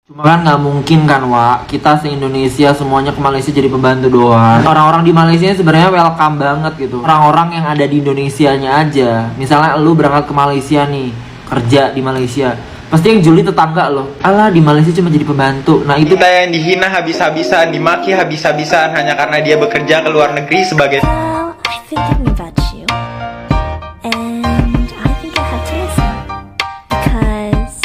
Cuma kan nggak mungkin kan, Wak, kita se-Indonesia semuanya ke Malaysia jadi pembantu doang. Orang-orang di Malaysia sebenarnya welcome banget gitu. Orang-orang yang ada di Indonesianya aja. Misalnya lu berangkat ke Malaysia nih, kerja di Malaysia, pasti yang juli tetangga lo. Alah, di Malaysia cuma jadi pembantu. Nah itu Kita yang dihina habis-habisan, dimaki habis-habisan hanya karena dia bekerja ke luar negeri sebagai Well, I've been thinking about you, and I think I have to listen because.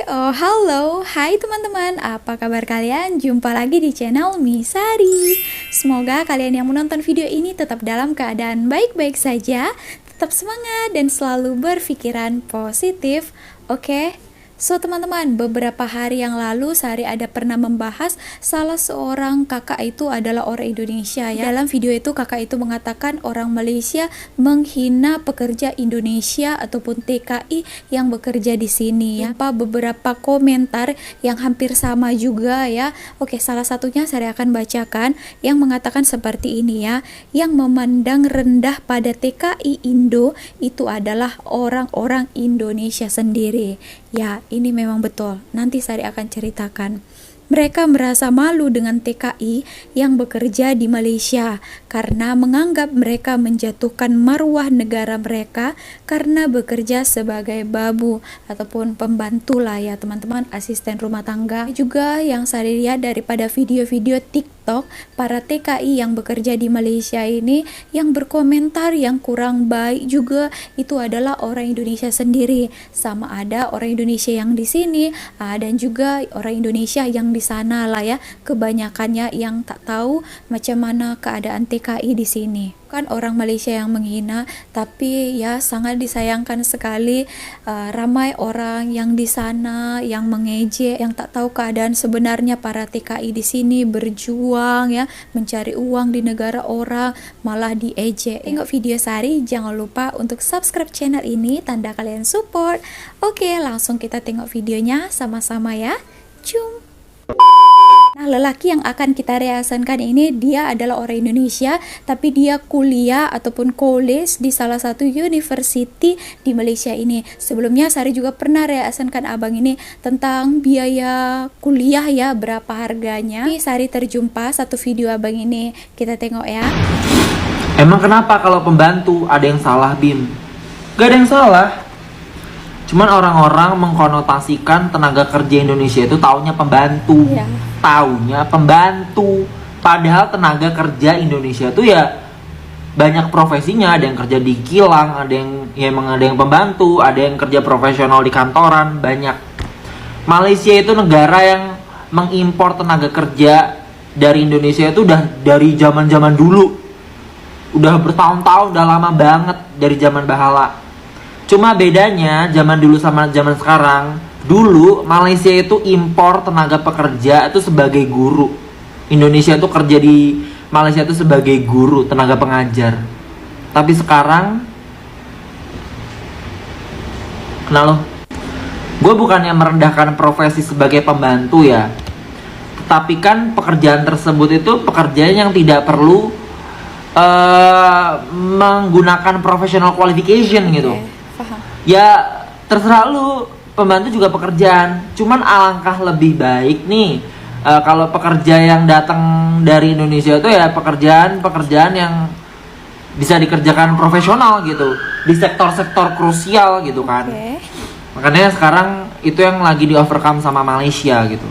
Oh halo, hai teman-teman, apa kabar kalian? Jumpa lagi di channel Misari. Semoga kalian yang menonton video ini tetap dalam keadaan baik-baik saja, tetap semangat dan selalu berpikiran positif, oke? So teman-teman, beberapa hari yang lalu Sari ada pernah membahas salah seorang kakak itu adalah orang Indonesia ya. Dalam video itu kakak itu mengatakan orang Malaysia menghina pekerja Indonesia ataupun TKI yang bekerja di sini ya. Beberapa komentar yang hampir sama juga ya. Oke, salah satunya Sari akan bacakan yang mengatakan seperti ini ya. Yang memandang rendah pada TKI Indo itu adalah orang-orang Indonesia sendiri. Ya, ini memang betul. Nanti Sari akan ceritakan. Mereka merasa malu dengan TKI yang bekerja di Malaysia karena menganggap mereka menjatuhkan marwah negara mereka karena bekerja sebagai babu ataupun pembantu lah ya teman-teman, asisten rumah tangga. Juga yang saya lihat daripada video-video TikTok, para TKI yang bekerja di Malaysia ini yang berkomentar yang kurang baik juga itu adalah orang Indonesia sendiri. Sama ada orang Indonesia yang di sini dan juga orang Indonesia yang di sana lah ya, kebanyakannya yang tak tahu macam mana keadaan TKI di sini. Kan orang Malaysia yang menghina, tapi ya sangat disayangkan sekali ramai orang yang di sana yang mengejek, yang tak tahu keadaan sebenarnya para TKI di sini berjuang ya, mencari uang di negara orang malah diejek. Tengok video Sari, jangan lupa untuk subscribe channel ini, tanda kalian support. Oke, langsung kita tengok videonya sama-sama ya. Cum. Nah, lelaki yang akan kita reaksikan ini dia adalah orang Indonesia, tapi dia kuliah ataupun college di salah satu university di Malaysia ini. Sebelumnya Sari juga pernah reaksikan abang ini tentang biaya kuliah ya, berapa harganya. Ini Sari terjumpa satu video abang ini, kita tengok ya. emang kenapa kalau pembantu ada yang salah, Bim? Gak ada yang salah. Cuman orang-orang mengkonotasikan tenaga kerja Indonesia itu taunya pembantu. Ya. Taunya pembantu. Padahal tenaga kerja Indonesia itu ya banyak profesinya. Ada yang kerja di kilang, ada yang ya emang ada yang pembantu, ada yang kerja profesional di kantoran, banyak. Malaysia itu negara yang mengimpor tenaga kerja dari Indonesia itu udah dari zaman-zaman dulu. Udah bertahun-tahun, udah lama banget dari zaman Bahala. Cuma bedanya zaman dulu sama zaman sekarang. Dulu Malaysia itu impor tenaga pekerja itu sebagai guru. Indonesia itu kerja di Malaysia itu sebagai guru, tenaga pengajar. Tapi sekarang kenal lo? Gue bukannya merendahkan profesi sebagai pembantu ya. Tetapi kan pekerjaan tersebut itu pekerjaan yang tidak perlu menggunakan professional qualification gitu. Paham. Ya terserah lu, pembantu juga pekerjaan. Cuman alangkah lebih baik nih kalau pekerja yang datang dari Indonesia itu ya pekerjaan yang bisa dikerjakan profesional gitu, di sektor-sektor krusial gitu kan. Oke. Makanya sekarang itu yang lagi di overcome sama Malaysia gitu.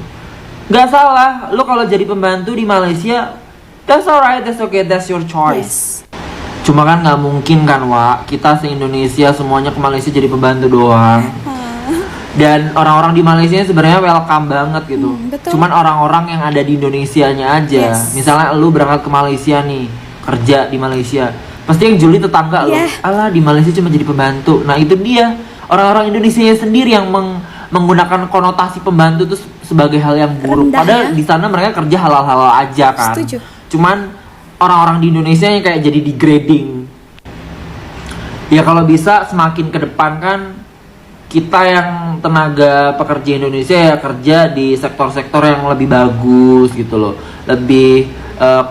Gak salah, lu kalau jadi pembantu di Malaysia, that's alright, that's okay, that's your choice. Yes. Cuma kan nggak mungkin kan, Wak, kita se-Indonesia semuanya ke Malaysia jadi pembantu doang. Dan orang-orang di Malaysia sebenarnya welcome banget gitu. Betul. Cuman orang-orang yang ada di Indonesianya aja. Yes. Misalnya lu berangkat ke Malaysia nih, kerja di Malaysia, pasti yang juli tetangga lo. Yeah. Alah, di Malaysia cuma jadi pembantu. Nah itu dia, orang-orang Indonesia sendiri yang menggunakan konotasi pembantu itu sebagai hal yang buruk. Rendah, Padahal ya? di sana mereka kerja halal-halal aja kan. Setuju. Cuman orang-orang di Indonesia yang kayak jadi degrading. Ya kalau bisa semakin ke depan kan kita yang tenaga pekerja Indonesia ya kerja di sektor-sektor yang lebih bagus gitu loh, lebih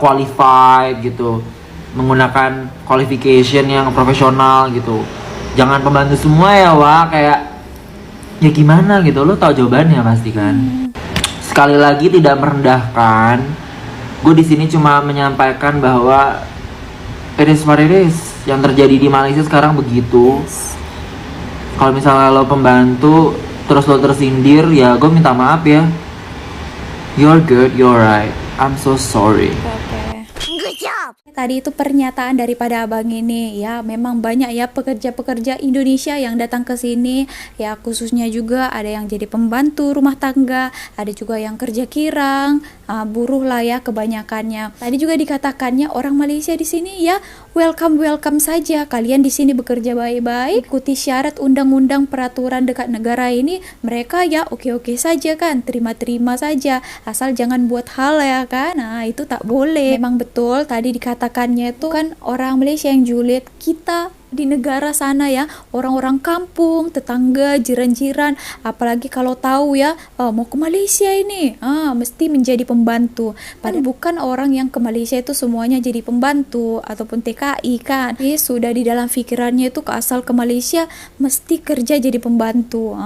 qualified gitu, menggunakan qualification yang profesional gitu. Jangan pembantu semua ya, Wak, kayak ya gimana gitu, lo tau jawabannya pasti kan. Sekali lagi tidak merendahkan, gue di sini cuma menyampaikan bahwa it is what it is. Yang terjadi di Malaysia sekarang begitu. Kalau misalnya lo pembantu terus lo tersindir, ya gue minta maaf ya. You're good, you're right. I'm so sorry. Tadi itu pernyataan daripada abang ini ya, memang banyak ya pekerja-pekerja Indonesia yang datang ke sini ya, khususnya juga ada yang jadi pembantu rumah tangga, ada juga yang kerja kirang, buruh lah ya kebanyakannya. Tadi juga dikatakannya orang Malaysia di sini ya welcome saja, kalian di sini bekerja baik-baik, ikuti syarat undang-undang peraturan dekat negara ini, mereka ya oke-oke saja kan, terima-terima saja, asal jangan buat hal ya kan. Nah itu tak boleh. Memang betul tadi dikatakannya itu kan orang Malaysia yang julid, kita di negara sana ya, orang-orang kampung, tetangga, jiran-jiran, apalagi kalau tahu ya mau ke Malaysia ini, mesti menjadi pembantu. Padahal bukan orang yang ke Malaysia itu semuanya jadi pembantu ataupun TKI kan. Sudah di dalam pikirannya itu asal ke Malaysia mesti kerja jadi pembantu.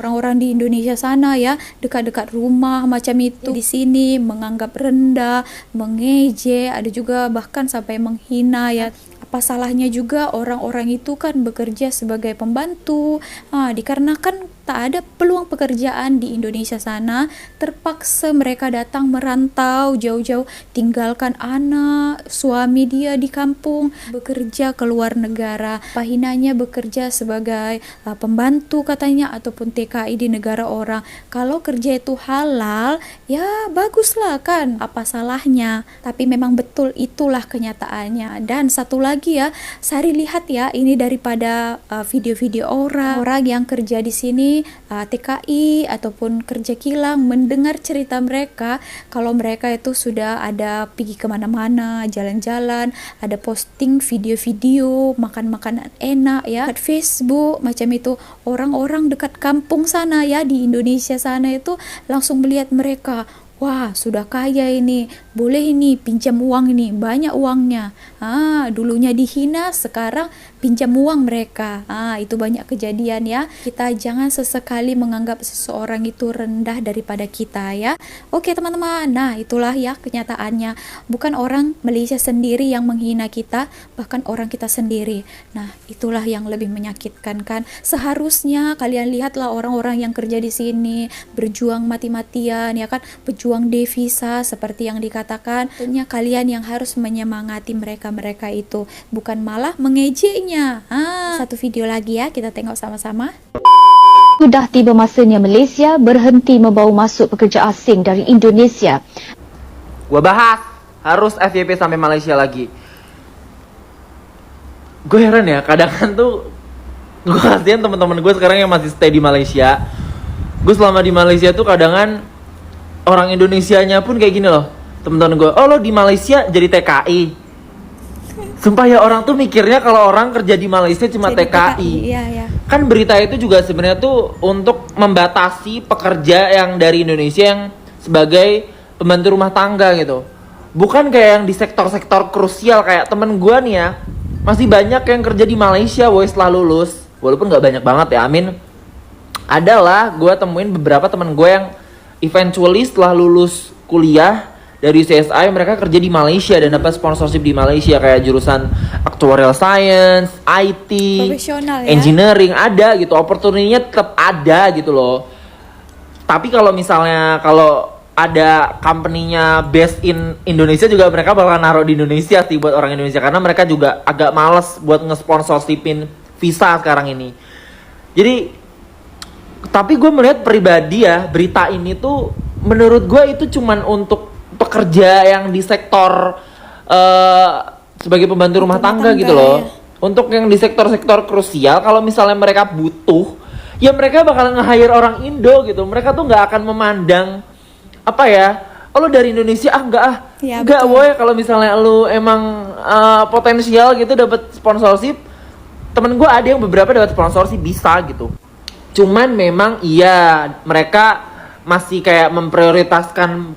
Orang-orang di Indonesia sana ya, dekat-dekat rumah macam itu, di sini menganggap rendah, mengejek, ada juga bahkan sampai menghina ya. Apa salahnya juga orang-orang itu kan bekerja sebagai pembantu, dikarenakan tak ada peluang pekerjaan di Indonesia sana, terpaksa mereka datang merantau jauh-jauh, tinggalkan anak, suami dia di kampung, bekerja ke luar negara. Pahinanya bekerja sebagai pembantu katanya ataupun TKI di negara orang. Kalau kerja itu halal, ya baguslah kan, apa salahnya. Tapi memang betul itulah kenyataannya. Dan satu lagi ya, Sari lihat ya, ini daripada video-video orang yang kerja di sini, TKI ataupun kerja kilang, mendengar cerita mereka kalau mereka itu sudah ada pergi kemana-mana, jalan-jalan, ada posting video-video makan makanan enak ya di Facebook macam itu. Orang-orang dekat kampung sana ya, di Indonesia sana itu langsung melihat mereka, wah sudah kaya ini, boleh ini pinjam uang ini, banyak uangnya. Dulunya dihina, sekarang pinjam uang mereka. Itu banyak kejadian ya. Kita jangan sesekali menganggap seseorang itu rendah daripada kita ya. Oke teman-teman, nah itulah ya kenyataannya. Bukan orang Malaysia sendiri yang menghina kita, bahkan orang kita sendiri. Nah itulah yang lebih menyakitkan kan. Seharusnya kalian lihatlah orang-orang yang kerja di sini, berjuang mati-matian ya kan, berjuang devisa seperti yang dikatakan. Tentunya kalian yang harus menyemangati mereka itu, bukan malah mengejeknya. Satu video lagi ya, kita tengok sama-sama. Sudah tiba masanya Malaysia berhenti membawa masuk pekerja asing dari Indonesia. Gua bahas harus FYP sampai Malaysia lagi. Gue heran ya, kadang kan tuh gue kasihan teman-teman gue sekarang yang masih stay di Malaysia. Gue selama di Malaysia tuh kadang orang Indonesianya pun kayak gini loh, teman-teman gue, oh lo di Malaysia jadi TKI. Sumpah ya, orang tuh mikirnya kalau orang kerja di Malaysia cuma Jadi TKI. Iya. Kan berita itu juga sebenarnya tuh untuk membatasi pekerja yang dari Indonesia yang sebagai pembantu rumah tangga gitu. Bukan kayak yang di sektor-sektor krusial kayak temen gue nih ya. Masih banyak yang kerja di Malaysia woy setelah lulus. Walaupun gak banyak banget ya, amin. Adalah gue temuin beberapa temen gue yang eventually setelah lulus kuliah dari CSI, mereka kerja di Malaysia dan dapat sponsorship di Malaysia kayak jurusan actuarial science, IT, Profesional ya? engineering, ada gitu, opportunity-nya tetap ada gitu loh. Tapi kalau misalnya ada company-nya based in Indonesia juga, mereka bakal naruh di Indonesia sih buat orang Indonesia, karena mereka juga agak males buat nge-sponsorshipin visa sekarang ini. Jadi, tapi gue melihat pribadi ya, berita ini tuh menurut gue itu cuman untuk pekerja yang di sektor sebagai pembantu rumah tangga gitu loh. Ya. Untuk yang di sektor-sektor krusial, kalau misalnya mereka butuh, ya mereka bakal nge-hire orang Indo gitu. Mereka tuh nggak akan memandang apa ya, oh, lo dari Indonesia enggak boy, kalau misalnya lo emang potensial gitu dapat sponsorship. Temen gue ada yang beberapa dapat sponsorship bisa gitu. Cuman memang iya mereka masih kayak memprioritaskan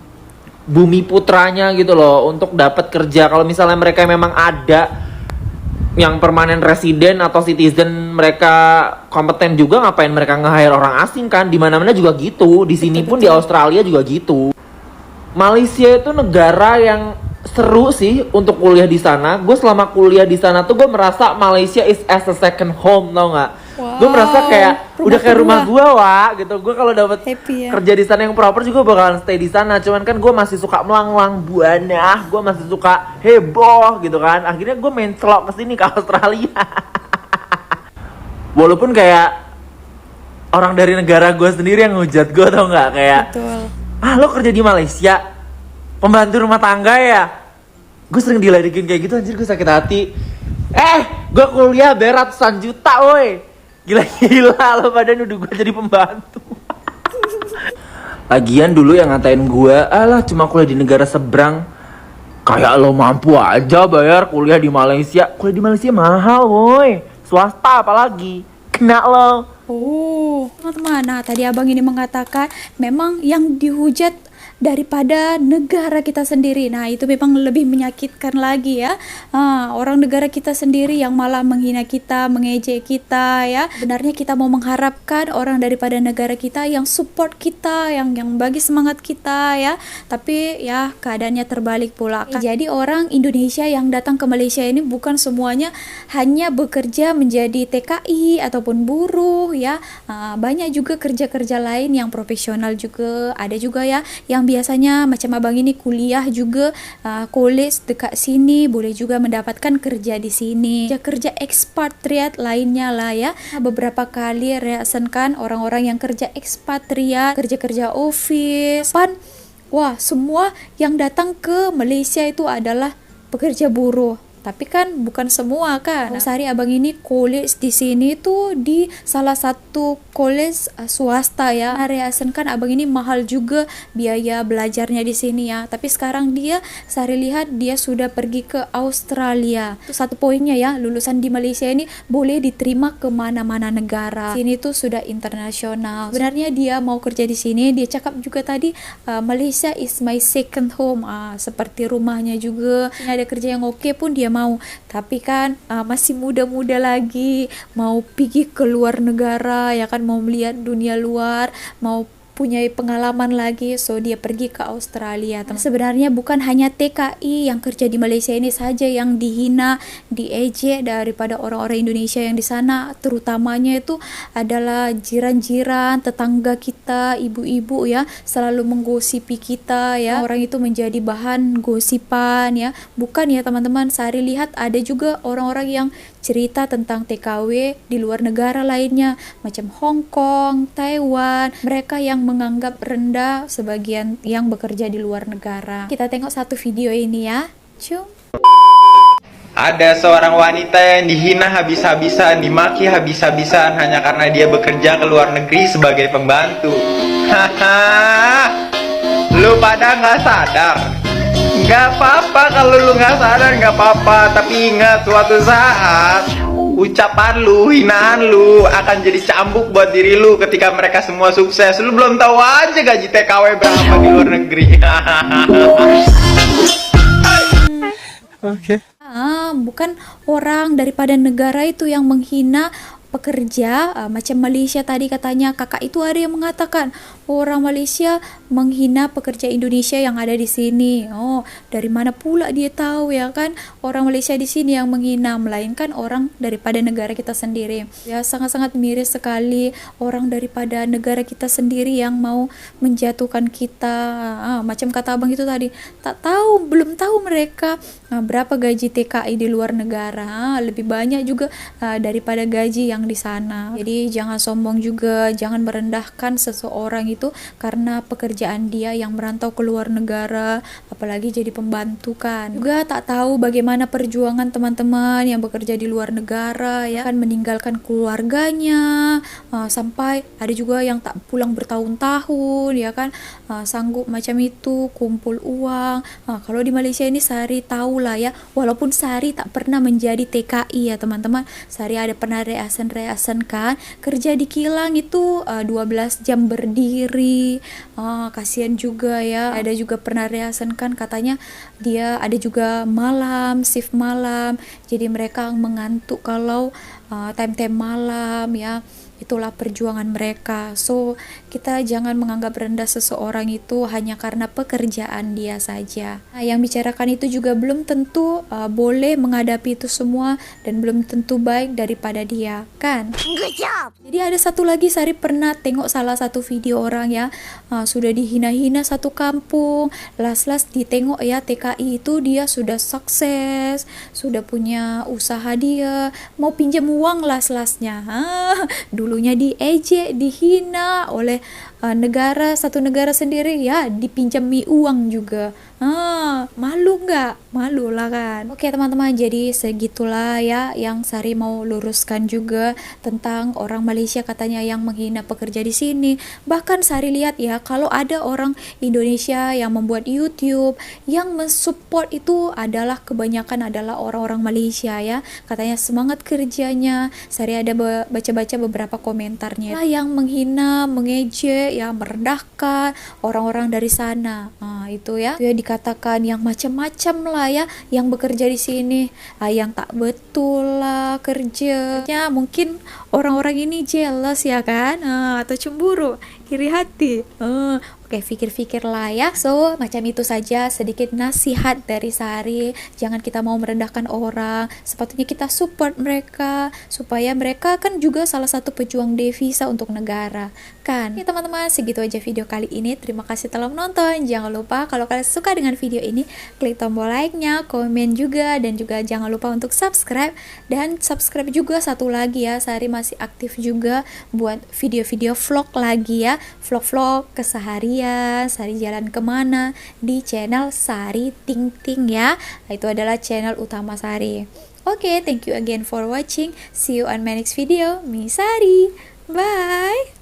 bumi putranya gitu loh untuk dapat kerja. Kalau misalnya mereka memang ada yang permanen resident atau citizen mereka kompeten juga, ngapain mereka nge-hire orang asing kan? Di mana-mana juga gitu. Di sini pun di Australia juga gitu. Malaysia itu negara yang seru sih untuk kuliah di sana. Gue selama kuliah di sana tuh gue merasa Malaysia is as a second home, tau nggak? Wow, Gue merasa kayak udah kayak rumah gue, gitu. Gue kalau dapet Happy ya. kerja di sana yang proper juga bakalan stay di sana. Cuman kan gue masih suka melanglang buana, gue masih suka heboh gitu kan. Akhirnya gue main celok kesini ke Australia. Walaupun kayak orang dari negara gue sendiri yang ngehujat gue, tau nggak? Kayak, Betul. ah lo kerja di Malaysia, pembantu rumah tangga ya? Gue sering diledekin kayak gitu, anjir gue sakit hati. Gue kuliah bayar ratusan juta woi. Gila-gila lo pada nuduh gue jadi pembantu. Lagian dulu yang ngatain gue, alah cuma kuliah di negara seberang. Kayak lo mampu aja bayar kuliah di Malaysia. Kuliah di Malaysia mahal woi, swasta apalagi. Kena lo. Oh, teman-teman. Nah, tadi abang ini mengatakan memang yang dihujat daripada negara kita sendiri. Nah, itu memang lebih menyakitkan lagi ya. Orang negara kita sendiri yang malah menghina kita, mengejek kita ya. Sebenarnya kita mau mengharapkan orang daripada negara kita yang support kita, yang bagi semangat kita ya. Tapi ya keadaannya terbalik pula. Jadi orang Indonesia yang datang ke Malaysia ini bukan semuanya hanya bekerja menjadi TKI ataupun buruh ya. Banyak juga kerja-kerja lain yang profesional juga. Ada juga ya yang biasanya macam abang ini kuliah juga college dekat sini, boleh juga mendapatkan kerja di sini. Kerja expatriate lainnya lah ya. Beberapa kali reasenkan orang-orang yang kerja expatriate, kerja-kerja office. Wah, semua yang datang ke Malaysia itu adalah pekerja buruh. Tapi kan bukan semua kan. Sehari abang ini college di sini tuh di salah satu college swasta ya. Reasen kan abang ini mahal juga biaya belajarnya di sini ya. Tapi sekarang dia Sehari lihat dia sudah pergi ke Australia. Itu satu poinnya ya, lulusan di Malaysia ini boleh diterima ke mana-mana negara. Sini tuh sudah internasional. Sebenarnya dia mau kerja di sini, dia cakap juga tadi Malaysia is my second home. Seperti rumahnya juga. Ini ada kerja yang oke pun dia mau, tapi kan masih muda-muda lagi, mau pergi ke luar negara ya kan, mau melihat dunia luar, mau punya pengalaman lagi, so dia pergi ke Australia. Sebenarnya bukan hanya TKI yang kerja di Malaysia ini saja yang dihina, diejek daripada orang-orang Indonesia yang di sana, terutamanya itu adalah jiran-jiran, tetangga kita, ibu-ibu ya, selalu menggosipi kita ya. Orang itu menjadi bahan gosipan ya. Bukan ya teman-teman, Sehari lihat ada juga orang-orang yang cerita tentang TKW di luar negara lainnya, macam Hong Kong, Taiwan, mereka yang menganggap rendah sebagian yang bekerja di luar negara. Kita tengok satu video ini ya. Cum. Ada seorang wanita yang dihina habis-habisan, dimaki habis-habisan hanya karena dia bekerja ke luar negeri sebagai pembantu. Haha, lu pada nggak sadar? Nggak apa-apa kalau lu nggak sadar, nggak apa-apa. Tapi ingat, suatu saat ucapan lu, hinaan lu akan jadi cambuk buat diri lu ketika mereka semua sukses. Lu belum tahu aja gaji TKW berapa di luar negeri. Oke. Bukan orang daripada negara itu yang menghina pekerja. Macam Malaysia tadi katanya kakak itu ada yang mengatakan orang Malaysia menghina pekerja Indonesia yang ada di sini. Oh, dari mana pula dia tahu ya kan orang Malaysia di sini yang menghina, melainkan orang daripada negara kita sendiri. Ya sangat-sangat miris sekali orang daripada negara kita sendiri yang mau menjatuhkan kita. Macam kata abang itu tadi, belum tahu mereka berapa gaji TKI di luar negara. Lebih banyak juga daripada gaji yang di sana. Jadi jangan sombong juga, jangan merendahkan seseorang itu karena pekerjaan dia yang merantau ke luar negara, apalagi jadi pembantu kan. Juga tak tahu bagaimana perjuangan teman-teman yang bekerja di luar negara ya kan, meninggalkan keluarganya, sampai ada juga yang tak pulang bertahun-tahun ya kan, sanggup macam itu kumpul uang. Kalau di Malaysia ini Sehari tahulah ya, walaupun Sehari tak pernah menjadi TKI ya teman-teman, Sehari ada pernah reasen reason kan, kerja di kilang itu 12 jam berdiri. Kasihan juga ya. Ada juga pernah reason kan, katanya dia ada juga malam, shift malam, jadi mereka mengantuk kalau time-time malam ya. Itulah perjuangan mereka. So, kita jangan menganggap rendah seseorang itu hanya karena pekerjaan dia saja. Nah, yang bicarakan itu juga belum tentu boleh menghadapi itu semua dan belum tentu baik daripada dia, kan? Good job. Jadi ada satu lagi, Sari pernah tengok salah satu video orang ya, sudah dihina-hina satu kampung, las-las ditengok ya TKI itu dia sudah sukses, sudah punya usaha dia, mau pinjam uang las-lasnya. Dulunya diejek, dihina oleh satu negara sendiri ya, dipinjami uang juga. Malu nggak? Malu lah kan. Oke teman-teman, jadi segitulah ya yang Sari mau luruskan juga tentang orang Malaysia katanya yang menghina pekerja di sini. Bahkan Sari lihat ya, kalau ada orang Indonesia yang membuat YouTube yang mensupport itu kebanyakan adalah orang-orang Malaysia ya. Katanya semangat kerjanya. Sari ada baca-baca beberapa komentarnya lah yang menghina, mengejek, ya merendahkan orang-orang dari sana. Itu ya dikatakan yang macam-macam lah ya yang bekerja di sini, yang tak betul lah kerjanya. Mungkin orang-orang ini jealous ya kan, atau cemburu, iri hati. Oke, pikir-pikir lah ya. So, macam itu saja sedikit nasihat dari Sari. Jangan kita mau merendahkan orang. Sepatutnya kita support mereka supaya mereka kan juga salah satu pejuang devisa untuk negara, kan? Ya teman-teman, segitu aja video kali ini. Terima kasih telah menonton. Jangan lupa kalau kalian suka dengan video ini, klik tombol like-nya, komen juga, dan juga jangan lupa untuk subscribe. Dan subscribe juga satu lagi ya, Sari masih aktif juga buat video-video vlog lagi ya, vlog-vlog keseharian Sari jalan kemana di channel Sari Ting Ting ya. Itu adalah channel utama Sari. Oke, thank you again for watching. See you on my next video. Mi Sari. Bye.